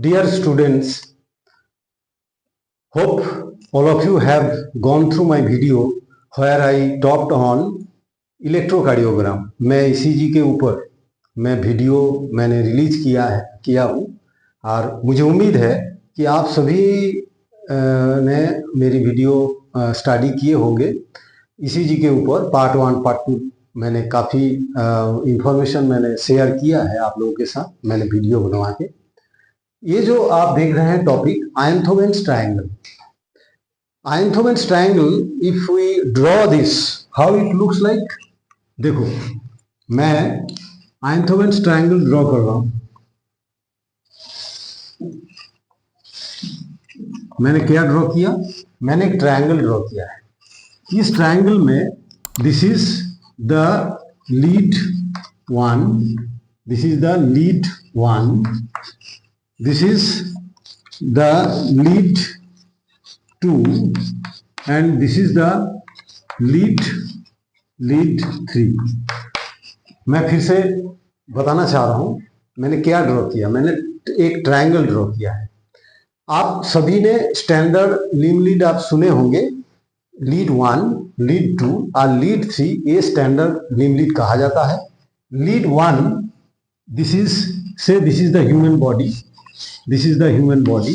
Dear students, hope all of you have gone through my video where I talked on electrocardiogram. मैं ECG के ऊपर मैं video मैंने release किया हूँ और मुझे उम्मीद है कि आप सभी ने मेरी वीडियो स्टडी किए होंगे। ईसीजी के ऊपर पार्ट 1 पार्ट 2 मैंने काफ़ी इंफॉर्मेशन मैंने शेयर किया है आप लोगों के साथ, मैंने वीडियो बनवा के। ये जो आप देख रहे हैं topic Einthoven's triangle. Einthoven's triangle, if we draw this, how it looks like. देखो, मैं आयंथोवेंस ट्रायंगल ड्रॉ कर रहा हूं। मैंने क्या ड्रॉ किया? मैंने एक ट्रायंगल ड्रॉ किया है। इस ट्रायंगल में this is the lead 1, this is the lead 1, this is the lead 2 and this is the lead 3। मैं फिर से बताना चाह रहा हूं मैंने क्या ड्रॉ किया। मैंने एक ट्रायंगल ड्रॉ किया है। आप सभी ने स्टैंडर्ड लीम लीड आप सुने होंगे, लीड 1, लीड 2 और लीड 3, ये स्टैंडर्ड लीम लीड कहा जाता है। Lead 1, this is the human body, this is the human body.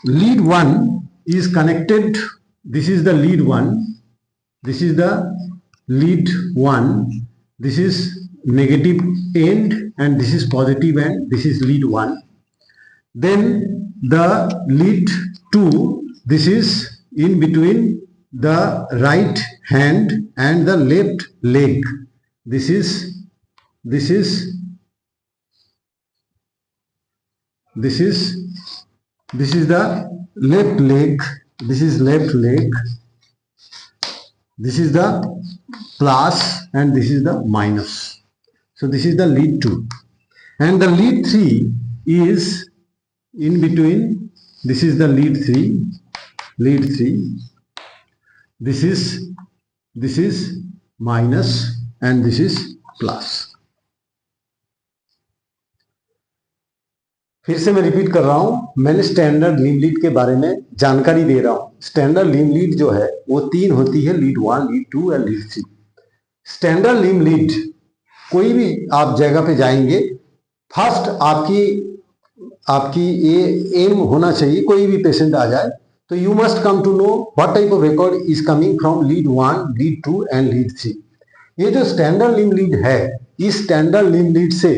Lead 1 is connected, this is the lead 1, this is the lead 1, this is negative end and this is positive end, this is lead 1. Then the lead 2, this is in between the right hand and the left leg, this is the left leg, this is left leg, this is the plus and this is the minus. So this is the lead 2 and the lead 3 is in between, this is the lead 3, this is minus and this is plus. फिर से मैं repeat कर रहा हूं, मैंने standard लीम lead के बारे में जानकारी दे रहा हूं। स्टैंडर्ड लीम लीड जो है वो 3 होती है, लीड 1, लीड 2 और लीड 3। स्टैंडर्ड लीम लीड, कोई भी आप जगह पे जाएंगे, फर्स्ट आपकी ये एम होना चाहिए, कोई भी पेशेंट आ जाए तो you must come to know what type of record is coming from lead 1, lead 2 and lead 3। ये जो स्टैंडर्ड लीम लीड है, इस स्टैंडर्ड लीम लीड से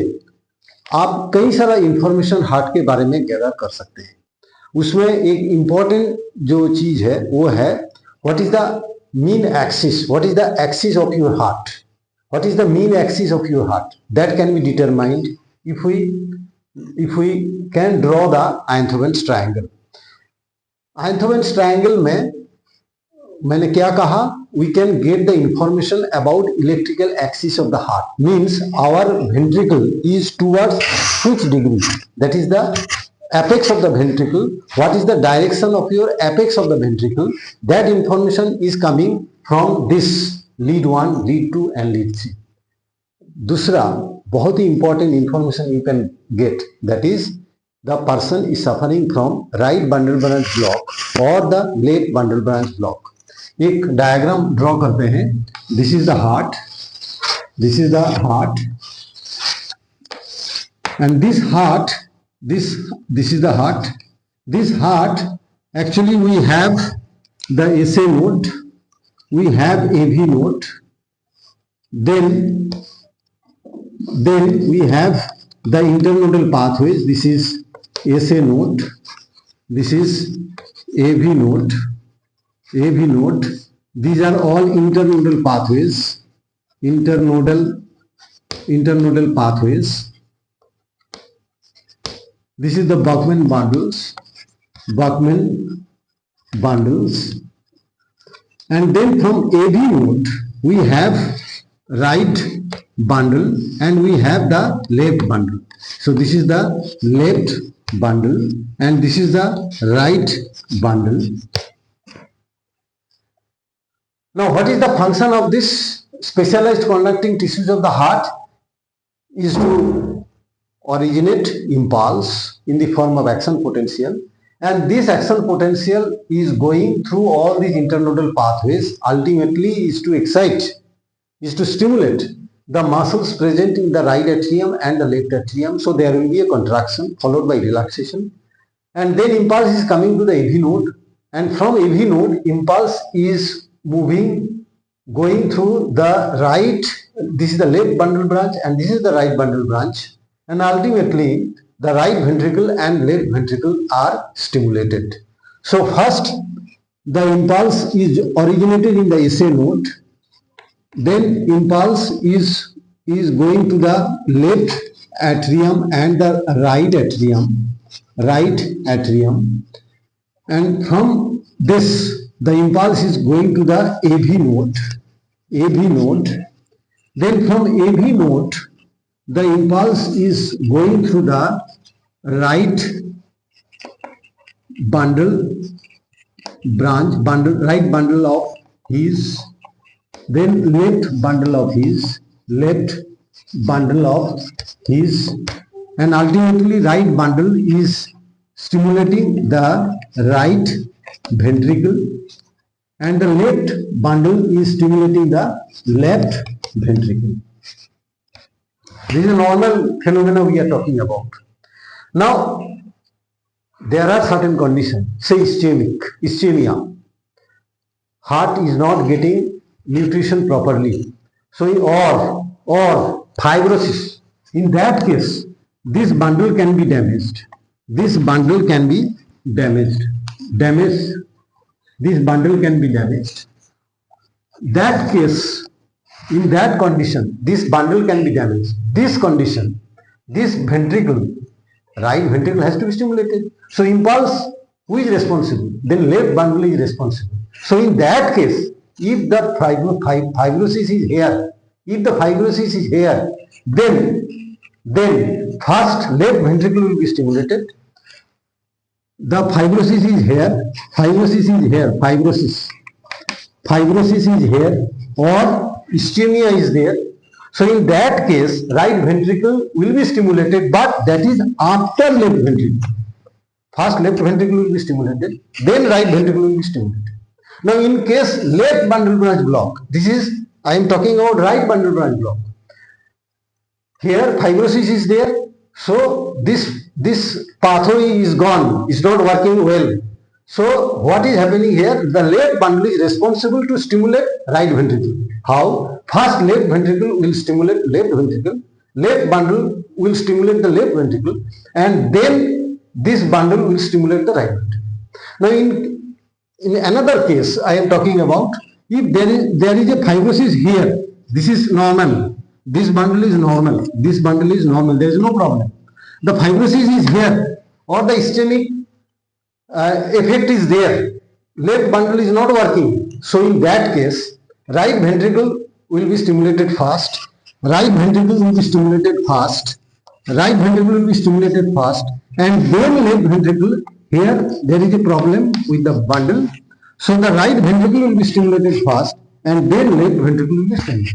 आप कई सारा इंफॉर्मेशन हार्ट के बारे में गैदर कर सकते हैं। उसमें एक इंपॉर्टेंट जो चीज है वो है what is the mean axis, what is the axis of your heart, what is the mean axis of your heart, that can be determined if we can draw the Einthoven's triangle. Einthoven's triangle में मैंने क्या कहा, we can get the information about electrical axis of the heart, means our ventricle is towards which degree, that is the apex of the ventricle, what is the direction of your apex of the ventricle, that information is coming from this lead 1, lead 2 and lead 3. दूसरा बहुत ही important information you can get, that is the person is suffering from right bundle branch block or the left bundle branch block. एक diagram draw करते हैं। This is the heart, this is the heart and this heart, this is the heart. This heart actually we have the SA node, we have AV node, then we have the internodal pathways. This is SA node, this is AV node, these are all internodal pathways, internodal pathways. This is the Buckman bundles, and then from AV node we have right bundle and we have the left bundle. So this is the left bundle and this is the right bundle. Now, what is the function of this specialized conducting tissues of the heart? Is to originate impulse in the form of action potential, and this action potential is going through all these internodal pathways, ultimately is to excite, is to stimulate the muscles present in the right atrium and the left atrium. So there will be a contraction followed by relaxation, and then impulse is coming to the AV node, and from AV node impulse is moving, going through the right, this is the left bundle branch and this is the right bundle branch, and ultimately the right ventricle and left ventricle are stimulated. So first the impulse is originated in the SA node, then impulse is going to the left atrium and the right atrium, and from this the impulse is going to the AV node. Then from AV node the impulse is going through the right bundle branch, right bundle of his, then left bundle of his, and ultimately right bundle is stimulating the right ventricle and the left bundle is stimulating the left ventricle. This is a normal phenomena we are talking about. Now there are certain conditions, say ischemia, heart is not getting nutrition properly, so or fibrosis. In that case this bundle can be damaged, this bundle can be damaged, that case, in that condition this bundle can be damaged. This condition, this ventricle, right ventricle has to be stimulated. So impulse, who is responsible? Then left bundle is responsible. So in that case, if the fibrosis is here, then first left ventricle will be stimulated. The fibrosis is here, fibrosis is here, or ischemia is there. So in that case right ventricle will be stimulated, but that is after left ventricle. First left ventricle will be stimulated, then right ventricle will be stimulated. Now in case left bundle branch block, this is, I am talking about right bundle branch block. Here fibrosis is there, so this pathway is gone, is not working well. So what is happening here? The left bundle is responsible to stimulate right ventricle. How? First left ventricle will stimulate left ventricle, left bundle will stimulate the left ventricle, and then this bundle will stimulate the right ventricle. Now in another case I am talking about, if there is a fibrosis here, this is normal, this bundle is normal, there is no problem. The fibrosis is here or the ischemic effect is there, left bundle is not working. So in that case right ventricle will be stimulated first, and then left ventricle. Here there is a problem with the bundle, so the right ventricle will be stimulated first and then left ventricle will be stimulated.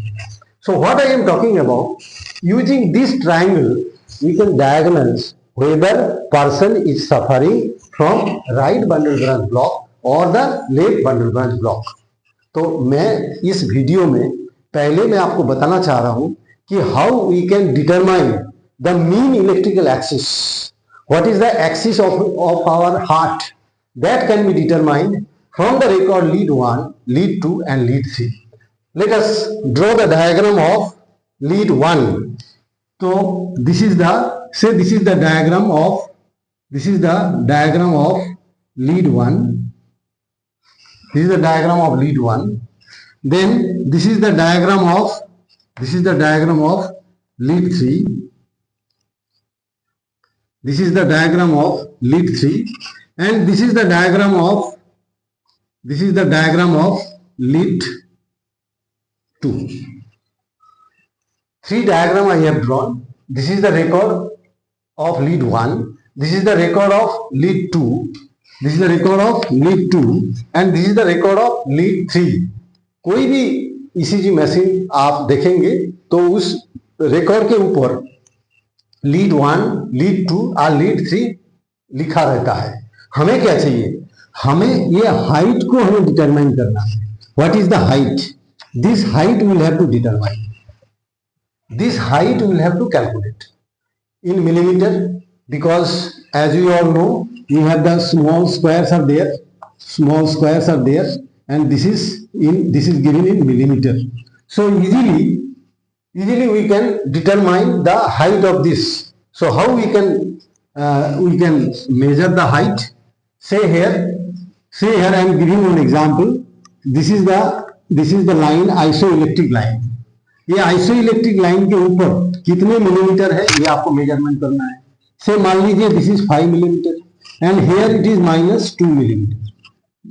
So what I am talking about, using this triangle we can diagnose whether person is suffering from right bundle branch block or the left bundle branch block. तो मैं इस video में पहले मैं आपको बताना चाह रहा हूं कि how we can determine the mean electrical axis. What is the axis of our heart? That can be determined from the record lead 1, lead 2 and lead 3. Let us draw the diagram of lead 1. So this is the, say this is the diagram of lead 1. This is the diagram of lead 1. Then this is the diagram of lead 3. This is the diagram of lead 3, and this is the diagram of lead 2. 3 diagram I have drawn. This is the record of lead 1. This is the record of lead 2. This is the record of lead 2, and this is the record of lead 3. कोई भी ECG machine आप देखेंगे तो उस record के ऊपर lead 1, lead 2 और lead 3 लिखा रहता है। हमें क्या चाहिए, हमें ये हाइट को हमें डिटरमाइन करना है। What is the height, this height will have to determine, this height will have to calculate in millimeter, because as you all know we have the small squares are there, small squares are there, and this is given in millimeter. So easily we can determine the height of this. So how we can measure the height? Say here I am giving one example. This is the line, isoelectric line. ये isoelectric line के ऊपर कितने millimetre है ये आपको measurement करना है। से मान लीजिए this is 5 millimetre and here it is -2 millimetre.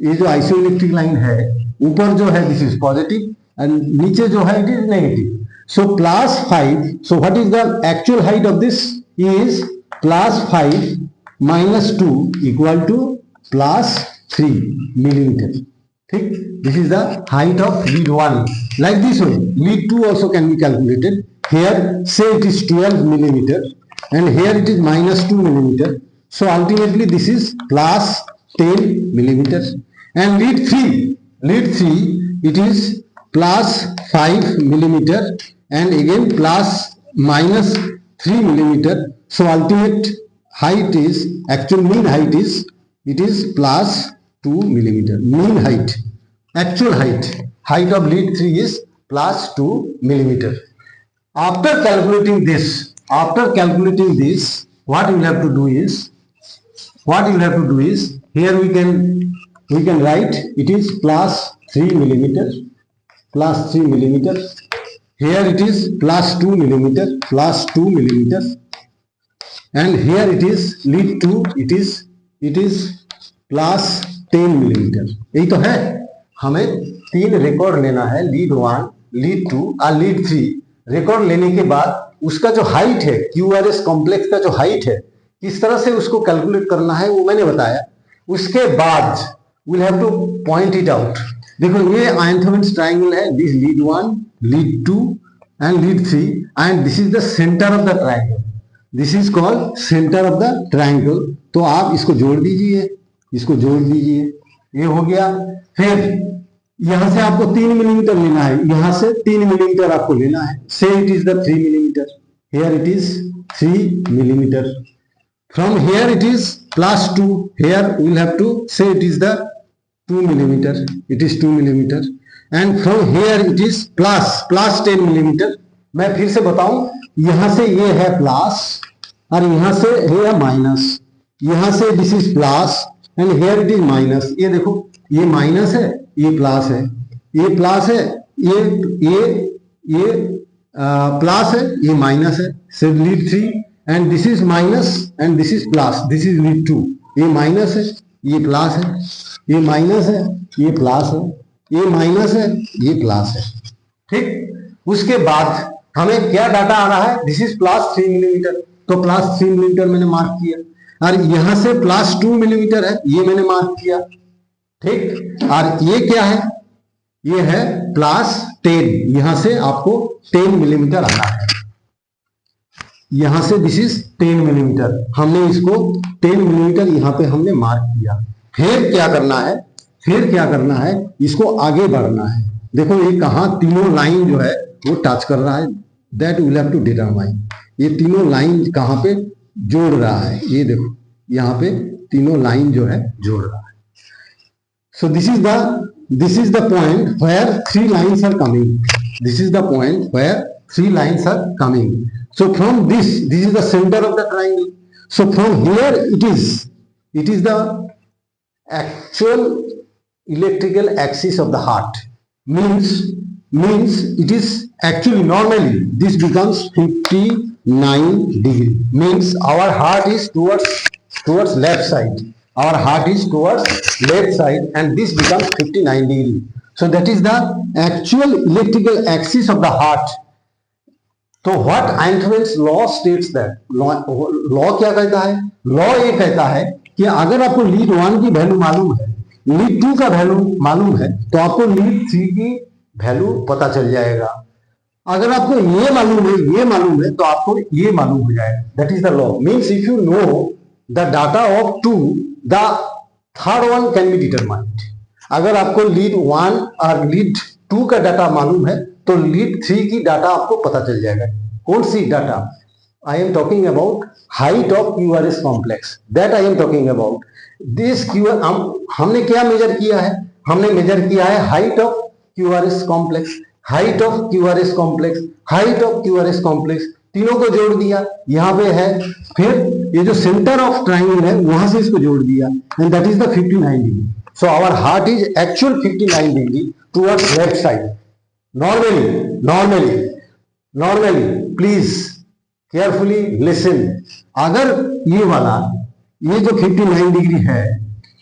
ये जो आइसोइलेक्ट्रिक लाइन है ऊपर जो है दिस इज पॉजिटिव एंड नीचे जो है it is negative. So +5, so what is the actual height of this is +5 -2 equal to +3 millimetre. ठीक, this is the height of lead 1. Like this way, lead 2 also can be calculated. Here say it is 12 millimeter and here it is -2 millimeter. So ultimately this is +10 millimeter. And lead 3 it is +5 millimeter and again +3 millimeter. So ultimate height is, actual mean height is, it is +2 millimeter. Mean height, actual height of lead 3 is +2 millimeter. After calculating this, what we'll have to do is, here we can write it is +3 millimeter, here it is +2 millimeter, and here it is lead 2, it is +10 millimetre. यही तो है, हमें 3 record लेना है, lead 1, lead 2 और lead 3। Record लेने के बाद उसका जो हाइट है, QRS कॉम्प्लेक्स का जो हाइट है, किस तरह से उसको कैलकुलेट करना है वो मैंने बताया। उसके बाद we'll have to point it out। देखो ये आयंथोवेन्स ट्राइंगल है, this lead 1, lead 2 and lead 3 and this is the centre of the triangle, this is called centre of the triangle. तो आप इसको जोड़ दीजिए, ये हो गया। फिर यहां से आपको 3 मिलीमीटर लेना है, यहां से 3 मिलीमीटर आपको लेना है। Say it is the 3 millimetre, here it is 3 millimetre. From here it is +2, here we will have to say it is the 2 millimetre, it is 2 millimetre and from here it is +10 millimetre. मैं फिर से बताऊं, यहां से ये है plus और यहां से है माइनस, यहां से this is plus and here it is minus. ये देखो ये माइनस है, ये प्लस है, ये प्लस है, ये प्लस है, ये माइनस है। सो lead 3 and this is minus and this is plus, this is lead 2। ये माइनस है, ये प्लस है, ये माइनस है, ये प्लस है, ये माइनस है, ये प्लस है। ठीक, उसके बाद हमें क्या डाटा आ रहा है, दिस इज +3 मिलीमीटर, तो +3 मिलीमीटर मैंने मार्क किया और यहां से +2 मिलीमीटर है, ये मैंने मार्क किया। ठीक, और ये क्या है, ये है +10, यहां से आपको 10 मिलीमीटर आना है, यहां से दिस इज 10 मिलीमीटर, हमने इसको 10 मिलीमीटर यहां पे हमने मार्क किया। फिर क्या करना है, इसको आगे बढ़ना है। देखो ये कहां तीनों लाइन जो है वो टच कर रहा है, that will have to determine. ये तीनों लाइन कहां पे जोड़ रहा है, ये देखो यहाँ पे तीनों लाइन जो है जोड़ रहा है। So this is the point where 3 lines are coming, this is the point where 3 lines are coming. So from this is the centre of the triangle. So from here it is the actual electrical axis of the heart, means it is actually normally this becomes 59 degree, means our heart is towards left side, our heart is towards left side and this becomes 59 degree. So that is the actual electrical axis of the heart. तो what Einstein's law states that, law क्या कहता है, law ये कहता है कि अगर आपको लीड 1 की वैल्यू मालूम है, लीड 2 का वैल्यू मालूम है, तो आपको लीड 3 की वैल्यू पता चल जाएगा। अगर आपको ये मालूम है तो आपको ये मालूम हो जाएगा. That is the law. Means if you know the data of two, the third one can be determined. अगर आपको लीड वन और लीड टू का डाटा मालूम है तो लीड थ्री की डाटा आपको पता चल जाएगा. कौन सी data? I am talking about height of QRS complex. That I am talking about this QR. हमने क्या मेजर किया है? हमने मेजर किया है height of QRS complex, height of QRS complex, height of QRS complex. तीनों को जोड़ दिया, यहाँ पे है. फिर ये जो सेंटर ऑफ ट्राइंगल है वहां से इसको जोड़ दिया, and that is the 59 degree. So our heart is actual 59 degree towards left side. Normally please carefully listen. अगर ये वाला, ये जो 59 डिग्री है,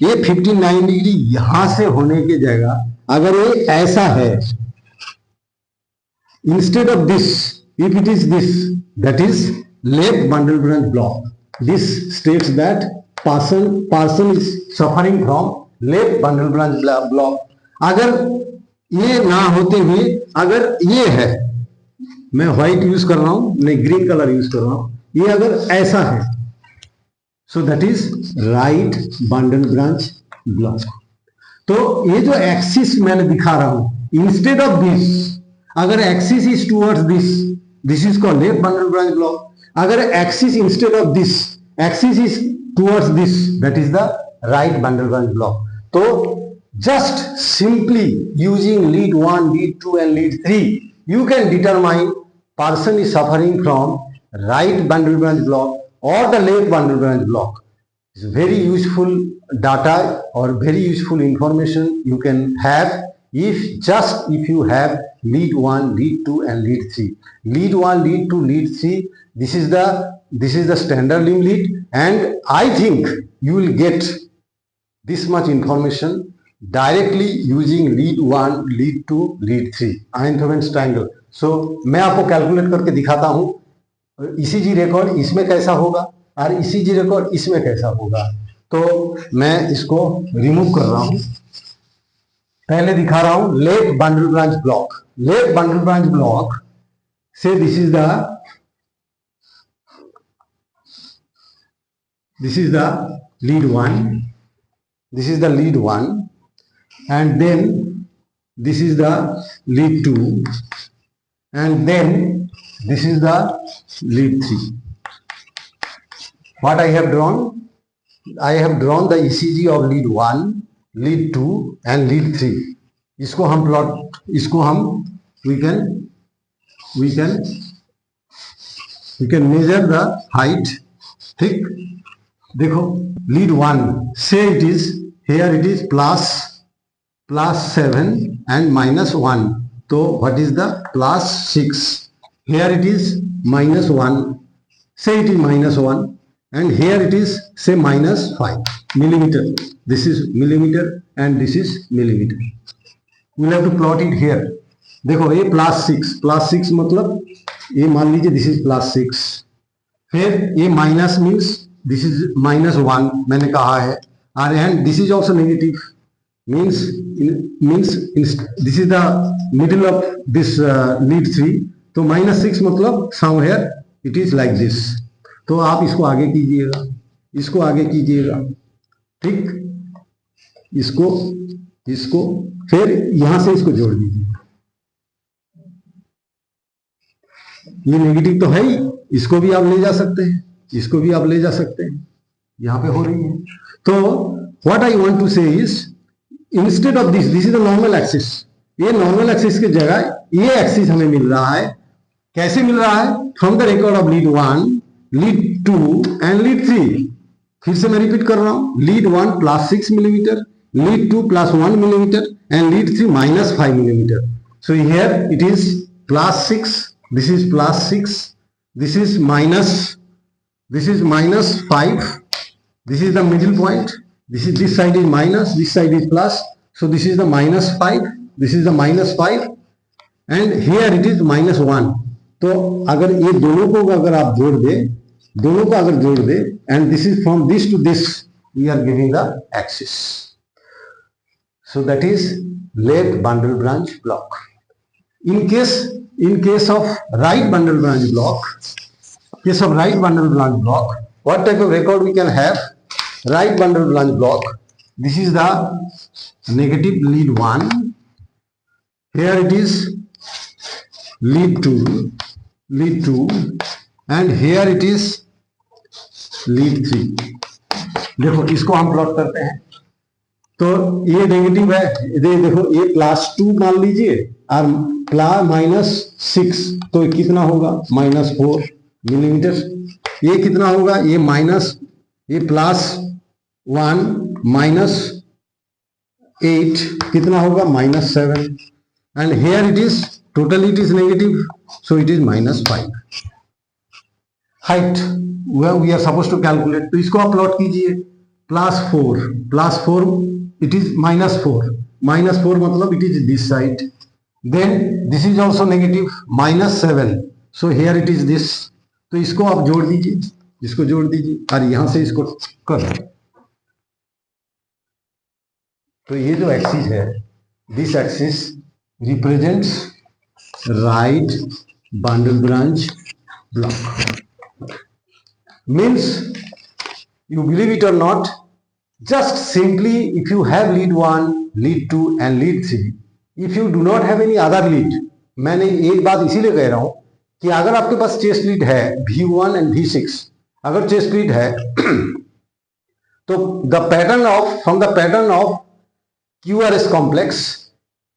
ये 59 डिग्री यहां से होने की जगह अगर ये ऐसा है, instead of this, if it is this, that is left bundle branch block. This states that person is suffering from left bundle branch block. अगर ये ना होते हुए अगर ये है, मैं व्हाइट यूज कर रहा हूं, मैं ग्रीन कलर यूज कर रहा हूं, ये अगर ऐसा है, so that is right bundle branch block. तो ये जो एक्सिस मैंने दिखा रहा हूं, इंस्टेड ऑफ दिस, अगर axis is towards this is called left bundle branch block. अगर axis instead of this, axis is towards this, that is the right bundle branch block. तो just simply using lead 1, lead 2 and lead 3, you can determine person is suffering from right bundle branch block or the left bundle branch block. It's very useful data or very useful information you can have if you have lead 1, lead 2 and lead 3. Lead 1, lead 2, lead 3, this is the standard limb lead, and I think you will get this much information directly using lead 1, lead 2, lead 3 Einthoven's triangle. So मैं आपको calculate करके दिखाता हूं ECG record इसमें कैसा होगा और ECG record इसमें कैसा होगा. तो मैं इसको रिमूव कर रहा हूं. पहले दिखा रहा हूं left bundle branch block. Left bundle branch block say this is the lead 1, this is the lead 1, and then this is the lead 2, and then this is the lead 3. What I have drawn? I have drawn the ECG of lead 1, lead 2 and lead 3. इसको हम plot, इसको हम we can measure the height. ठीक, देखो lead 1, say it is here, it is plus 7 and minus 1. So what is the plus 6? Here it is minus 1. Say it is minus 1, and here it is say minus 5 millimeter. This is millimeter and this is millimeter. We'll have to plot it here. देखो ये plus 6 मतलब ये मान लीजिए this is plus 6. फिर ये minus means this is minus 1 मैंने कहा है, and this is also negative. means this is the middle of this lead 3. तो minus 6 मतलब somewhere it is like this. तो आप इसको आगे कीजिएगा, इसको आगे कीजिएगा. ठीक, इसको फिर यहां से इसको जोड़ दीजिए. ये नेगेटिव तो है ही, इसको भी आप ले जा सकते हैं, इसको भी आप ले जा सकते हैं, यहां पे हो रही है. तो what I want to say is instead of this is the normal axis. ये नॉर्मल एक्सिस की जगह ये एक्सिस हमें मिल रहा है. कैसे मिल रहा है? From the record of lead 1, lead 2 and lead 3. फिर से मैं रिपीट कर रहा हूं, lead 1 plus 6 millimetre, lead 2 plus 1 millimetre and lead 3 minus 5 millimetre. So here it is plus 6, this is plus 6, this is minus 5, this is the middle point. This side is minus, this side is plus. So this is the minus 5, this is the minus 5, and here it is minus 1. तो अगर ये दोनों को अगर आप जोड़ दे, and this is from this to this, we are giving the axis. So that is left bundle branch block. In case in case of right bundle branch block, what type of record we can have? Right bundle branch block. This is the negative lead 1. Here it is lead 2, and here it is lead 3. देखो इसको हम plot करते हैं, तो ये negative है, देखो ये +2 मान लीजिए और -6, तो कितना होगा? -4 मिलीमीटर। ये कितना होगा? ये +1 -8 कितना होगा? -7, and here it is totally it is negative, so it is -5. height we are supposed to calculate, तो इसको आप प्लॉट कीजिए। +4 it is -4 मतलब it is this side, then this is also negative -7, so here it is this, तो इसको आप जोड़ दीजिए, और यहां से इसको कर। तो ये जो एक्सिस है, this axis represents right bundle branch block. Means, you believe it or not, just simply if you have lead 1, lead 2 and lead 3, if you do not have any other lead, मैंने एक बात इसीलिए कह रहा हूं कि अगर आपके पास चेस्ट लीड है V1 and V6, अगर चेस्ट लीड है तो from the pattern of QRS complex,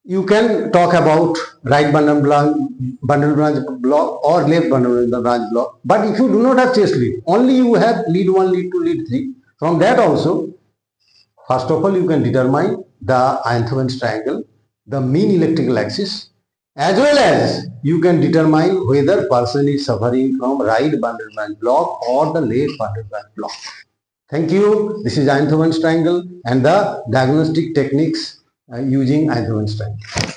you can talk about right bundle branch block or left bundle branch block. But if you do not have chest lead, only you have lead 1, lead 2, lead 3, from that also, first of all, you can determine the Einthoven's triangle, the mean electrical axis, as well as you can determine whether person is suffering from right bundle branch block or the left bundle branch block. Thank you. This is Einthoven's triangle and the diagnostic techniques using Einthoven's triangle.